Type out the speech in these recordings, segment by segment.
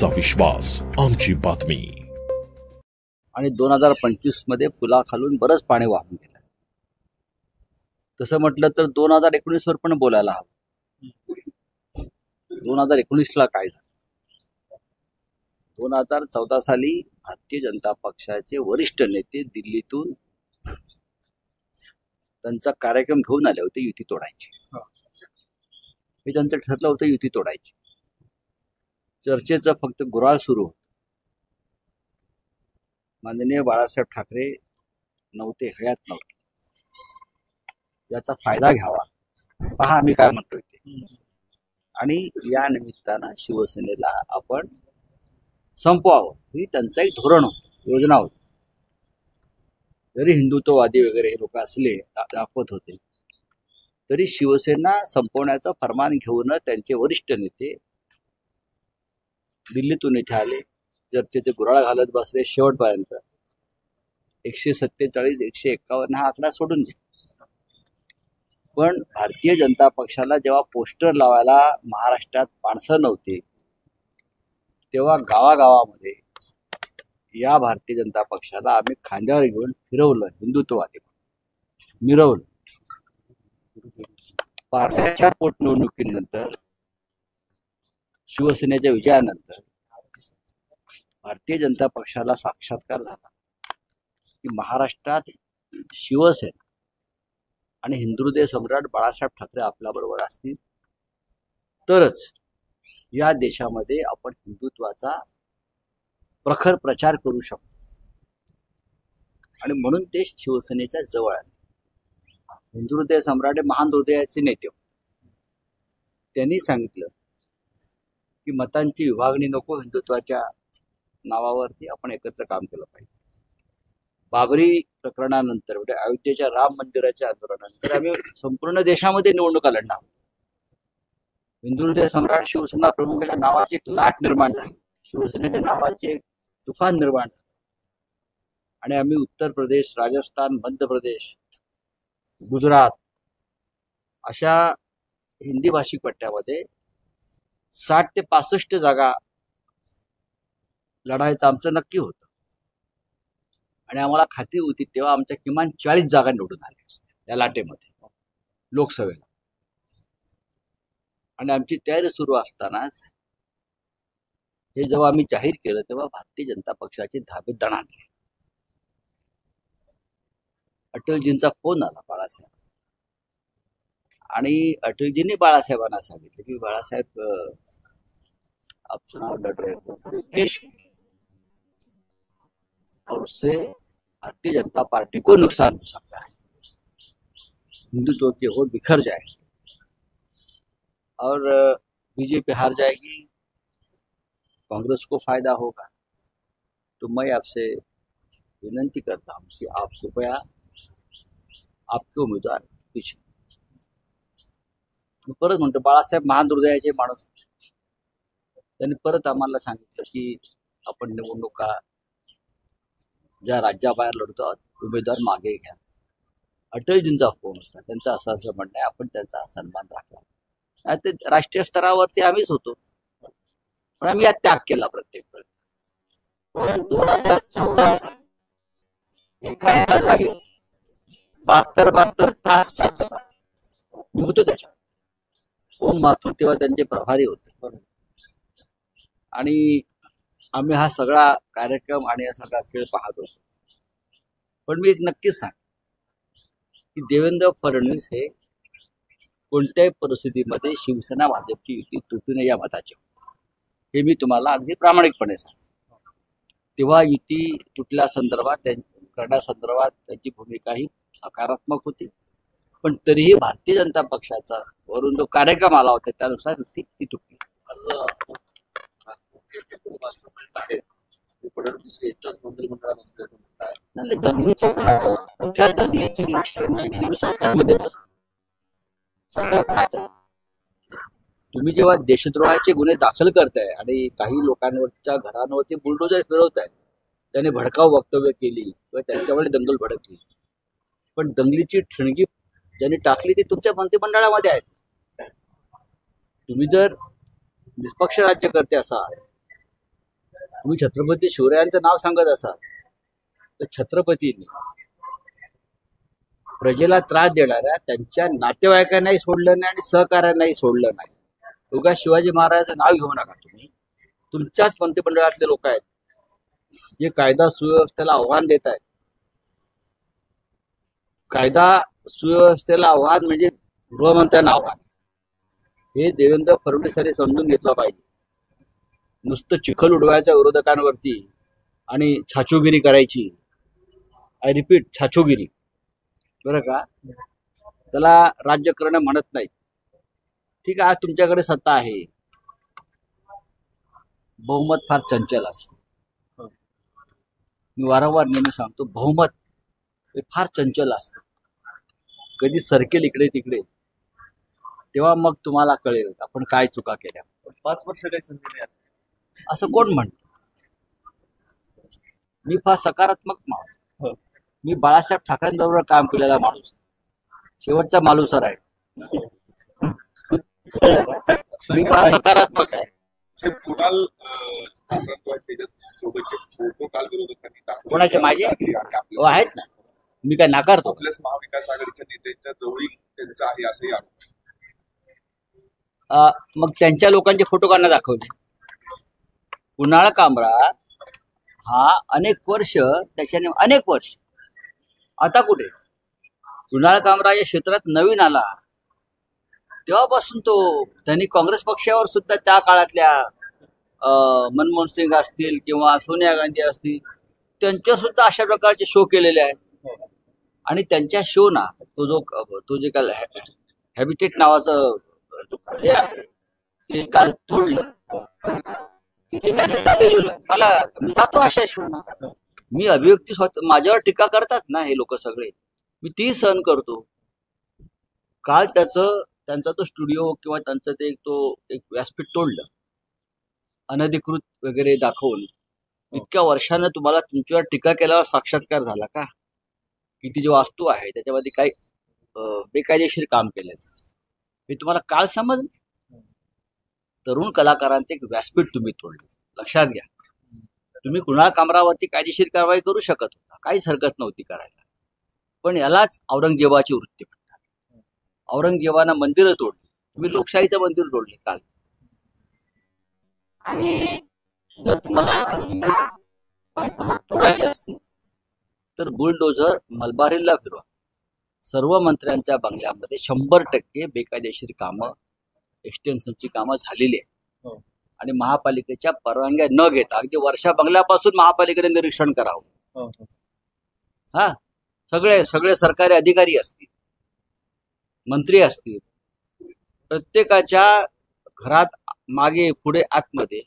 आमचा विश्वास, आमची बातमी. आणि 2025 मध्ये पुलाखालून बरंच पाणी वाहून गेलं. तसं म्हटलं तर 2019 वर पण बोलायला हवं. 2019ला काय झालं? 2014 साली भारतीय जनता पक्षाचे वरिष्ठ नेते दिल्लीतून त्यांचा कार्यक्रम घेऊन आले होते युती तोडायची. हे त्यांचं ठरलं होतं युती तोडायची. चर्चेचं फक्त गुराळ सुरू होतं. माननीय बाळासाहेब ठाकरे नव्हते, हयात नव्हते. याचा फायदा घ्यावा, पहा आम्ही काय म्हणतोय ते. आणि या निमित्तानं शिवसेनेला आपण संपवावं ही त्यांचं एक धोरण होतं, योजना होती. जरी हिंदुत्ववादी वगैरे हे लोक असले दाखवत होते, तरी शिवसेना संपवण्याचं फरमान घेऊन त्यांचे वरिष्ठ नेते दिल्लीतून इथे आले. चर्चेचे गुराळ घालत बसले शेवटपर्यंत. 147, 151 हा आकडा सोडून घे. पण भारतीय जनता पक्षाला जेव्हा पोस्टर लावायला महाराष्ट्रात माणसं नव्हती, तेव्हा गावागावामध्ये या भारतीय जनता पक्षाला आम्ही खांद्यावर घेऊन फिरवलं, हिंदुत्ववादी मिरवलं. पार्ट्याच्या पोटनिवडणुकीनंतर, शिवसेनेच्या विजयानंतर भारतीय जनता पक्षाला साक्षात्कार झाला की महाराष्ट्रात शिवसेना आणि हिंदुहृदय सम्राट बाळासाहेब ठाकरे आपल्याबरोबर असतील तरच या देशामध्ये आपण हिंदुत्वाचा प्रखर प्रचार करू शकतो. आणि म्हणून ते शिवसेनेच्या जवळ आले. हिंदुहृदय सम्राट हे महान हृदयाचे नेते होते. त्यांनी सांगितलं की मतांची विभागणी नको, हिंदुत्वाच्या नावावरती आपण एकत्र काम केलं पाहिजे. बाबरी प्रकरणानंतर, म्हणजे अयोध्येच्या राम मंदिराच्या आंदोलनानंतर आम्ही संपूर्ण देशामध्ये निवडणुका लढणार. हिंदुहृदय सम्राट शिवसेना प्रमुखाच्या नावाची एक लाट निर्माण झाली, शिवसेनेच्या नावाचे एक तुफान निर्माण झाले. आणि आम्ही उत्तर प्रदेश, राजस्थान, मध्य प्रदेश, गुजरात अशा हिंदी भाषिक पट्ट्यामध्ये 60 ते 65 जागा लढायचं आमचं नक्की होतं. आणि आम्हाला खात्री होती तेव्हा आमच्या किमान 40 जागा निवडून आल्या असत्या या लाटेमध्ये लोकसभेला. आणि आमची तयारी सुरू असतानाच हे जेव्हा आम्ही जाहीर केलं तेव्हा भारतीय जनता पक्षाचे धाबे दणाणले. अटलजींचा फोन आला बाळासाहेब, आणि अटलजींनी बाळासाहेबांना सांगितलं की बाळासाहेब आप चुनाव लड़ रहे हो और उससे भारतीय जनता पार्टी को नुकसान हो सकता है, हिंदुत्व की ओर बिखर जाएगी और बीजेपी हार जाएगी, कांग्रेस को फायदा होगा. तो मैं आपसे विनंती करता हूं कि आप कृपया आपके उमेदवार पीछे. परत म्हणतो बाळासाहेब महान हृदयाचे माणूस. त्यांनी परत आम्हाला सांगितलं की आपण निवडणुका ज्या राज्याबाहेर लढतो उमेदवार मागे घ्या. अटलजींचा फोन होता, त्यांचं असं म्हणणं आहे, आपण त्यांचा सन्मान राखला. ते राष्ट्रीय स्तरावरती आम्हीच होतो, पण आम्ही यात त्याग केला प्रत्येक वेळी. 2014 एका जागी 72 तास मी होतो त्याच्यात. ओम माथुर तेव्हा त्यांचे प्रभारी होते. आणि आम्ही हा सगळा कार्यक्रम आणि हा सगळा खेळ पाहत होतो. पण मी एक नक्कीच सांग की देवेंद्र फडणवीस हे कोणत्याही परिस्थितीमध्ये शिवसेना भाजपची युती तुटू नये या मताचे होते. हे मी तुम्हाला अगदी प्रामाणिकपणे सांगतो. तेव्हा युती तुटल्यासंदर्भात करण्यासंदर्भात त्यांची भूमिका ही सकारात्मक होती. पण तरीही भारतीय जनता पक्षाचा वरून जो कार्यक्रम आला होता त्यानुसार युती ती तुटली. तुम्ही जेव्हा देशद्रोहाचे गुन्हे दाखल करताय आणि काही लोकांवरच्या घरांवरती बुलडोजर फिरवताय, त्याने भडकाऊ वक्तव्य केली किंवा त्यांच्यावर दंगल भडकली, पण दंगलीची ठिणगी ज्यांनी टाकली ती तुमच्या मंत्रिमंडळामध्ये आहेत. तुम्ही जर निष्पक्ष राज्यकर्ते असाल तुम्ही छत्रपती शिवरायांचं नाव सांगत असाल तर छत्रपतींनी प्रजेला त्रास देणाऱ्या त्यांच्या नातेवाईकांनाही सोडलं नाही आणि सहकाऱ्यांनाही सोडलं नाही. उगा शिवाजी महाराजांचं नाव घेऊ नका. तुम्ही तुमच्याच मंत्रिमंडळातले लोक आहेत जे कायदा सुव्यवस्थेला आव्हान देत आहेत. कायदा सुव्यवस्थेला आव्हान म्हणजे गृहमंत्र्यांना आव्हान. हे देवेंद्र फडणवीस यांनी समजून घेतलं पाहिजे. नुसतं चिखल उडवायच्या विरोधकांवरती आणि छाछोगिरी करायची. आय रिपीट, छाछोगिरी, बरं का, त्याला राज्य करणं म्हणत नाही. ठीक आहे, आज तुमच्याकडे सत्ता आहे, बहुमत फार चंचल असतं. मी वारंवार नेहमी सांगतो, बहुमत हे फार चंचल असतं. कधी सरकेल इकडे तिकडे, तेव्हा मग तुम्हाला कळेल आपण काय चुका केल्या. 5 वर्ष काही संधी नाही असं कोण म्हणतं? मी फार सकारात्मक माणूस. मी बाळासाहेब ठाकरेंबरोबर काम केलेला माणूस, शेवटचा मालुसर आहे. मी फार सकारात्मक आहे. कुणाल सोबतचे फोटो काल विरोधकांनी दाखवले. कोणाचे? माझे हो, आहेत ना. मी काय नाकारतो? आपल्याच महाविकास आघाडीच्या नेत्यांच्या जवळी त्यांचा आहे असंही आरोप. मग त्यांच्या लोकांचे फोटो काढणं दाखवले. कुणाल कामरा हा अनेक वर्ष, त्याच्याने अनेक वर्ष, आता कुठे? कुणाल कामरा या क्षेत्रात नवीन आला तेव्हापासून त्यांनी काँग्रेस पक्षावर सुद्धा त्या काळातल्या मनमोहन सिंग असतील किंवा सोनिया गांधी असतील त्यांच्यावर सुद्धा अशा प्रकारचे शो केलेले आहेत. आणि त्यांच्या शो ना तो जे काल हॅबिटेट नावाचं ते काल तोडलं. मला जातो अशा शो ना. मी अभिव्यक्ती स्वतः, माझ्यावर टीका करतात ना हे लोक सगळे, मी ती सहन करतो. काल त्यांचा तो स्टुडिओ किंवा त्यांचं ते एक व्यासपीठ तोडलं, अनधिकृत वगैरे दाखवून. इतक्या वर्षानं तुम्हाला तुमच्यावर टीका केल्यावर साक्षात्कार झाला का? की ती जी वास्तू आहे त्याच्यामध्ये काही बेकायदेशीर काम केलंय हे तुम्हाला काल समजलं? तरुण कलाकारांचे एक व्यासपीठ तुम्ही तोडले. लक्षात घ्या, तुम्ही कुणाल कामरावरती कायदेशीर कारवाई करू शकत होता, काहीच हरकत नव्हती करायला. पण यालाच औरंगजेबाची वृत्ती म्हणतात. औरंगजेबानं मंदिरं तोडली, तुम्ही लोकशाहीचं मंदिर तोडले काल. आणि जर तुम्हाला तोडायचे असतील तर बुलडोझर मलबारीला फिरवा. सर्व मंत्र्यांच्या बंगल्यामध्ये 100% बेकायदेशीर कामं, एक्सटेन्शनची कामं झालेली आहेत. आणि महापालिकेच्या परवानग्या न घेता अगदी वर्षा बंगल्यापासून महापालिकेने निरीक्षण करावं. हा, सगळे सरकारी अधिकारी असतील, मंत्री असतील, प्रत्येकाच्या घरात मागे पुढे आतमध्ये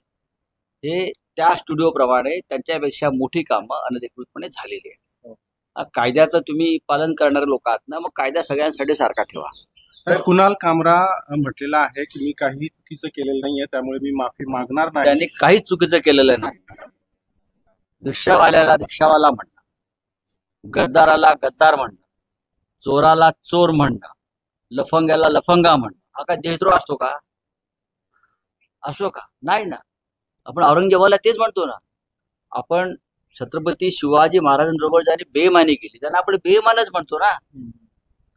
हे त्या स्टुडिओ प्रमाणे त्यांच्यापेक्षा मोठी कामं अनधिकृतपणे झालेली आहेत. कायद्याचं तुम्ही पालन करणारे लोक आहात ना, मग कायदा सगळ्यांसाठी सारखा ठेवा. कुणाल कामरा म्हटलेला आहे की मी काही चुकीचं केलेलं नाहीये, त्यामुळे मी माफी मागणार नाही. त्यांनी काहीच चुकीचं केलेलं नाही. रिक्षावाल्याला रिक्षावाला म्हणणं, गद्दाराला गद्दार म्हणणं, चोराला चोर म्हणणं, लफंग्याला लफंगा म्हणणं, हा काय देशद्रोह असतो का? असो का? नाही ना. आपण औरंगजेबाला तेच म्हणतो ना. आपण छत्रपती शिवाजी महाराजांबरोबर ज्यांनी बेईमानी केली त्यांना आपण बेईमानच म्हणतो ना.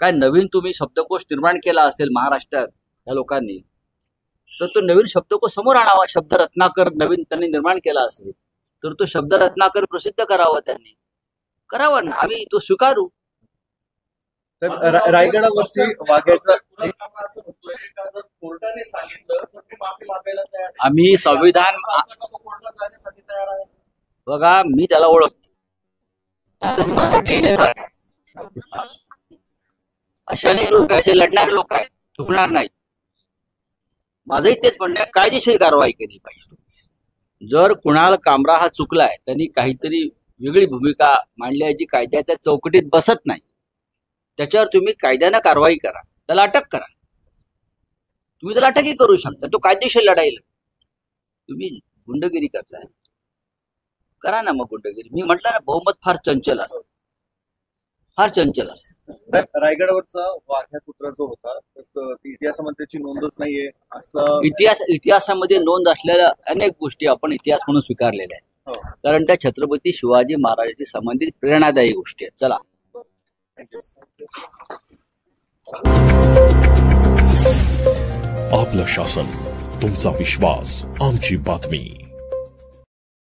काय नवीन तुम्ही शब्दकोश निर्माण केला असेल महाराष्ट्रात या लोकांनी, तर तो नवीन शब्दकोश समोर आणावा. शब्द रत्नाकर नवीन त्यांनी निर्माण केला असेल तर तो शब्द रत्नाकर प्रसिद्ध करावा. त्यांनी करावा ना, आम्ही तो स्वीकारू. रायगडावरची वाघ्याचा आम्ही संविधान बघा, मी त्याला ओळखतो. अशा अनेक लोक आहेत, लढणारे लोक आहेत, चुकणार नाही. माझंही तेच म्हणणं आहे, कायदेशीर कारवाई केली पाहिजे. जर कुणाल कामरा हा चुकलाय, त्यांनी काहीतरी वेगळी भूमिका मांडली आहे जी कायद्याच्या चौकटीत बसत नाही, त्याच्यावर तुम्ही कायद्यानं कारवाई करा, त्याला अटक करा. तुम्ही त्याला अटकही करू शकता, तो कायदेशीर लढाईल. तुम्ही गुंडगिरी करताय, करा ना मग गुंडगिरी. मी म्हटलं ना, बहुमत फार चंचल असत, फार चंचल असत. रायगडावरचा वाघ्या पुत्र जो होता इतिहासामध्ये त्याची नोंदच नाहीये असं. इतिहासामध्ये नोंद असलेल्या अनेक गोष्टी आपण इतिहास म्हणून स्वीकारलेल्या आहेत. हो. कारण त्या छत्रपती शिवाजी महाराजांशी संबंधित प्रेरणादायी गोष्टी आहेत. चला. आपलं शासन, तुमचा विश्वास, आमची बातमी.